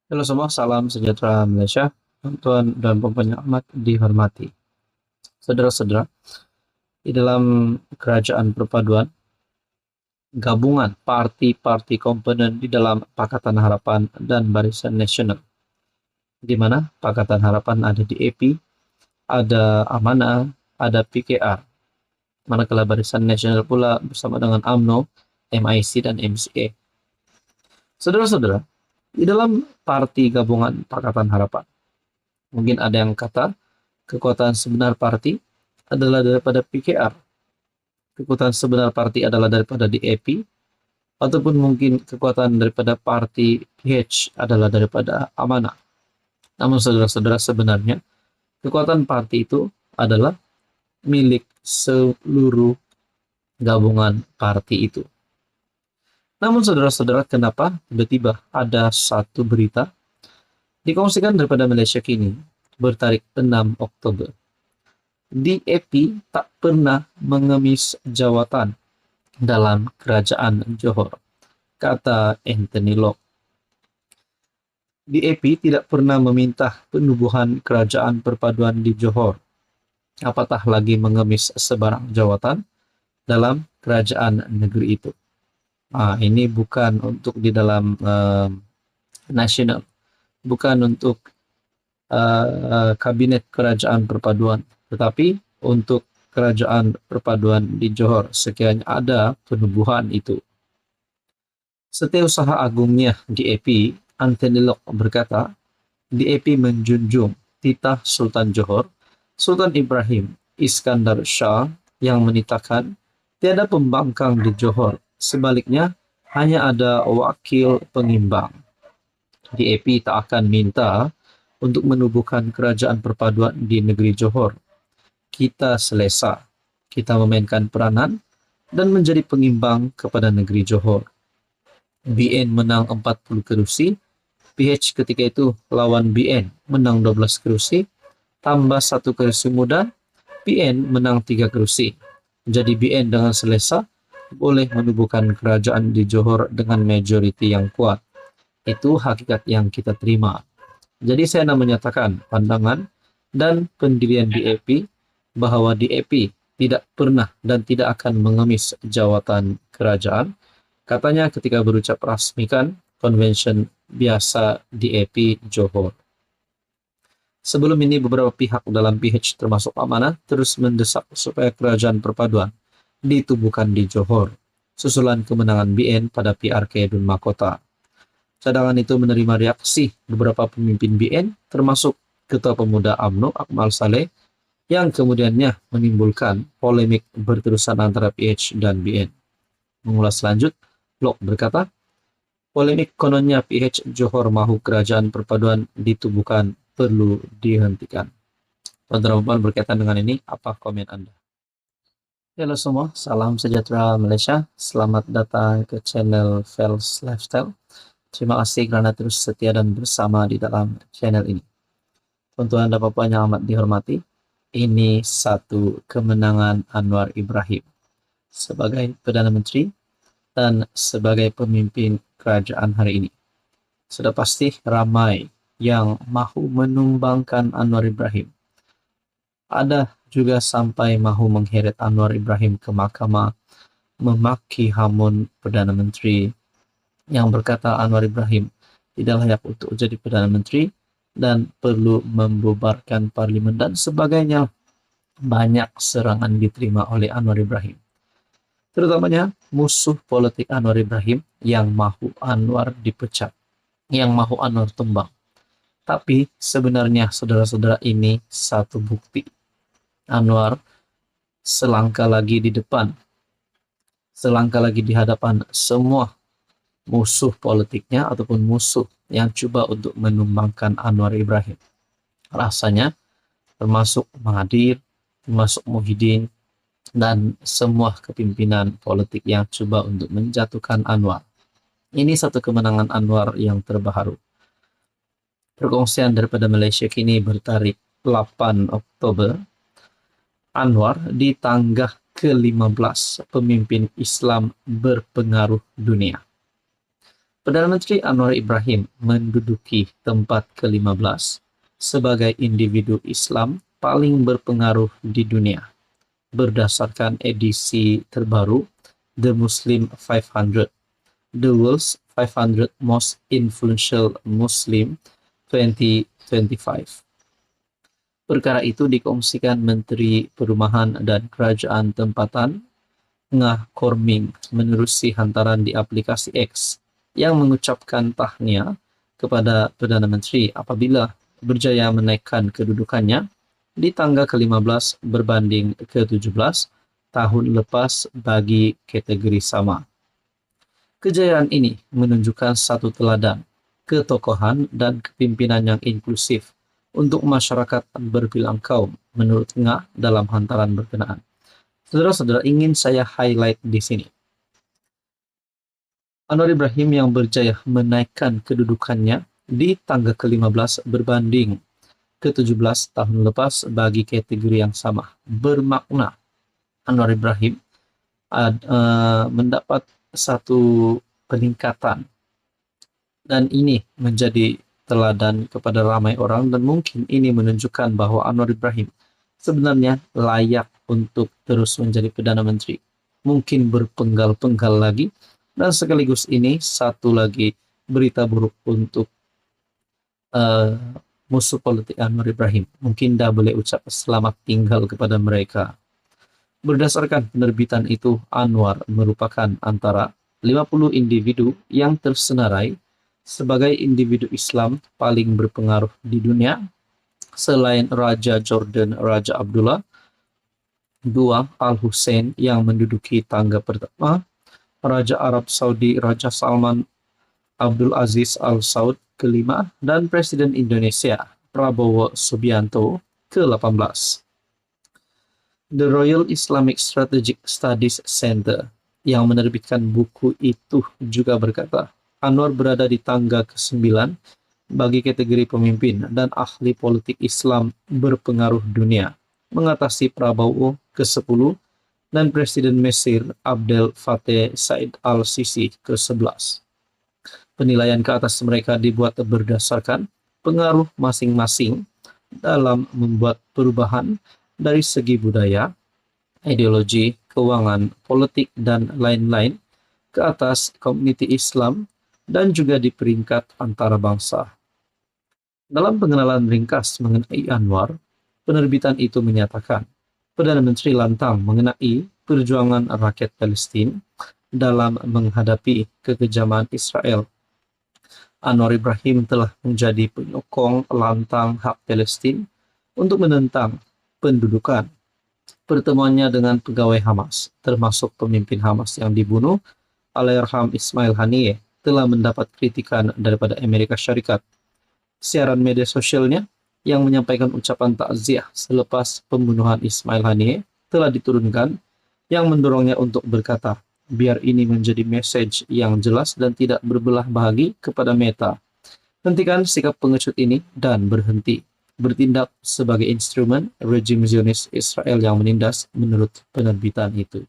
Halo semua, salam sejahtera Malaysia. Tuan dan Puan yang amat dihormati. Saudara-saudara, di dalam kerajaan perpaduan, gabungan parti-parti komponen di dalam Pakatan Harapan dan Barisan Nasional, di mana Pakatan Harapan ada di AP, ada Amanah, ada PKR, manakala Barisan Nasional pula bersama dengan UMNO, MIC, dan MCA. Saudara-saudara, di dalam parti gabungan Pakatan Harapan, mungkin ada yang kata kekuatan sebenar parti adalah daripada PKR, kekuatan sebenar parti adalah daripada DAP, ataupun mungkin kekuatan daripada parti PH adalah daripada Amanah. Namun saudara-saudara, sebenarnya kekuatan parti itu adalah milik seluruh gabungan parti itu. Namun saudara-saudara, kenapa tiba-tiba ada satu berita dikongsikan daripada Malaysia Kini bertarik 6 Oktober. DAP tak pernah mengemis jawatan dalam kerajaan Johor, kata Anthony Locke. DAP tidak pernah meminta penubuhan kerajaan perpaduan di Johor, apatah lagi mengemis sebarang jawatan dalam kerajaan negeri itu. Ini bukan untuk di dalam nasional, bukan untuk kabinet kerajaan perpaduan, tetapi untuk kerajaan perpaduan di Johor sekiranya ada penubuhan itu. Setiausaha agungnya DAP, Anthony Locke berkata, DAP menjunjung titah Sultan Johor, Sultan Ibrahim Iskandar Shah, yang menitahkan tiada pembangkang di Johor, sebaliknya hanya ada wakil pengimbang. DAP tak akan minta untuk menubuhkan kerajaan perpaduan di negeri Johor. Kita selesa, kita memainkan peranan dan menjadi pengimbang kepada negeri Johor. BN menang 40 kerusi, PH ketika itu lawan BN menang 12 kerusi, tambah 1 kerusi muda, PN menang 3 kerusi. Jadi BN dengan selesa boleh menubuhkan kerajaan di Johor dengan majoriti yang kuat. Itu hakikat yang kita terima. Jadi saya nak menyatakan pandangan dan pendirian DAP bahwa DAP tidak pernah dan tidak akan mengemis jawatan kerajaan. Katanya ketika berucap rasmikan konvensyen biasa DAP Johor. Sebelum ini beberapa pihak dalam PH termasuk Amanah terus mendesak supaya kerajaan perpaduan ditubuhkan di Johor, susulan kemenangan BN pada PRK Dun Mahkota. Cadangan itu menerima reaksi beberapa pemimpin BN termasuk Ketua Pemuda UMNO Akmal Saleh yang kemudiannya menimbulkan polemik berterusan antara PH dan BN. Mengulas lanjut, Locke berkata, polemik kononnya PH Johor mahu kerajaan perpaduan ditubuhkan perlu dihentikan. Tuan-tuan berkaitan dengan ini, apa komen Anda? Halo semua, salam sejahtera Malaysia. Selamat datang ke channel Fels Lifestyle. Terima kasih kerana terus setia dan bersama di dalam channel ini. Tuan-tuan dan puan yang amat dihormati, ini satu kemenangan Anwar Ibrahim sebagai Perdana Menteri dan sebagai pemimpin kerajaan hari ini. Sudah pasti ramai yang mahu menumbangkan Anwar Ibrahim. Ada juga sampai mahu mengheret Anwar Ibrahim ke mahkamah, memaki hamun Perdana Menteri yang berkata Anwar Ibrahim tidak layak untuk jadi Perdana Menteri dan perlu membubarkan parlimen dan sebagainya. Banyak serangan diterima oleh Anwar Ibrahim, terutamanya musuh politik Anwar Ibrahim yang mahu Anwar dipecat, yang mahu Anwar tumbang. Tapi sebenarnya saudara-saudara, ini satu bukti Anwar selangkah lagi di depan, selangkah lagi di hadapan semua musuh politiknya ataupun musuh yang coba untuk menumbangkan Anwar Ibrahim. Rasanya termasuk Mahathir, termasuk Muhyiddin, dan semua kepimpinan politik yang coba untuk menjatuhkan Anwar. Ini satu kemenangan Anwar yang terbaru. Perkongsian daripada Malaysia Kini bertarikh 8 Oktober, Anwar ditanggah ke-15 pemimpin Islam berpengaruh dunia. Perdana Menteri Anwar Ibrahim menduduki tempat ke-15 sebagai individu Islam paling berpengaruh di dunia berdasarkan edisi terbaru The Muslim 500, The World's 500 Most Influential Muslim 2025. Perkara itu dikongsikan Menteri Perumahan dan Kerajaan Tempatan Ngah Korming menerusi hantaran di aplikasi X yang mengucapkan tahniah kepada Perdana Menteri apabila berjaya menaikkan kedudukannya di tangga ke-15 berbanding ke-17 tahun lepas bagi kategori sama. Kejayaan ini menunjukkan satu teladan ketokohan dan kepimpinan yang inklusif untuk masyarakat berbilang kaum menurut Ngah dalam hantaran berkenaan. Saudara-saudara, ingin saya highlight di sini. Anwar Ibrahim yang berjaya menaikkan kedudukannya di tangga ke-15 berbanding ke-17 tahun lepas bagi kategori yang sama. Bermakna Anwar Ibrahim mendapat satu peningkatan, dan ini menjadi teladan kepada ramai orang, dan mungkin ini menunjukkan bahwa Anwar Ibrahim sebenarnya layak untuk terus menjadi Perdana Menteri. Mungkin berpenggal-penggal lagi, dan sekaligus ini satu lagi berita buruk untuk musuh politik Anwar Ibrahim. Mungkin dah boleh ucap selamat tinggal kepada mereka. Berdasarkan penerbitan itu, Anwar merupakan antara 50 individu yang tersenarai sebagai individu Islam paling berpengaruh di dunia, selain Raja Jordan Raja Abdullah II Al-Hussein yang menduduki tangga pertama, Raja Arab Saudi Raja Salman Abdul Aziz Al Saud ke-5, dan Presiden Indonesia Prabowo Subianto ke-18. The Royal Islamic Strategic Studies Center yang menerbitkan buku itu juga berkata, Anwar berada di tangga ke-9 bagi kategori pemimpin dan ahli politik Islam berpengaruh dunia, mengatasi Prabowo ke-10 dan Presiden Mesir Abdel Fattah Said Al-Sisi ke-11. Penilaian ke atas mereka dibuat berdasarkan pengaruh masing-masing dalam membuat perubahan dari segi budaya, ideologi, keuangan, politik, dan lain-lain ke atas komuniti Islam dan juga di peringkat antara bangsa. Dalam pengenalan ringkas mengenai Anwar, penerbitan itu menyatakan Perdana Menteri lantang mengenai perjuangan rakyat Palestina dalam menghadapi kekejaman Israel. Anwar Ibrahim telah menjadi penyokong lantang hak Palestina untuk menentang pendudukan. Pertemuannya dengan pegawai Hamas, termasuk pemimpin Hamas yang dibunuh, Allahyarham Ismail Haniyeh, telah mendapat kritikan daripada Amerika Syarikat. Siaran media sosialnya yang menyampaikan ucapan takziah selepas pembunuhan Ismail Haniyeh telah diturunkan, yang mendorongnya untuk berkata, biar ini menjadi message yang jelas dan tidak berbelah bagi kepada Meta. Hentikan sikap pengecut ini dan berhenti bertindak sebagai instrumen rejim Zionis Israel yang menindas menurut penerbitan itu.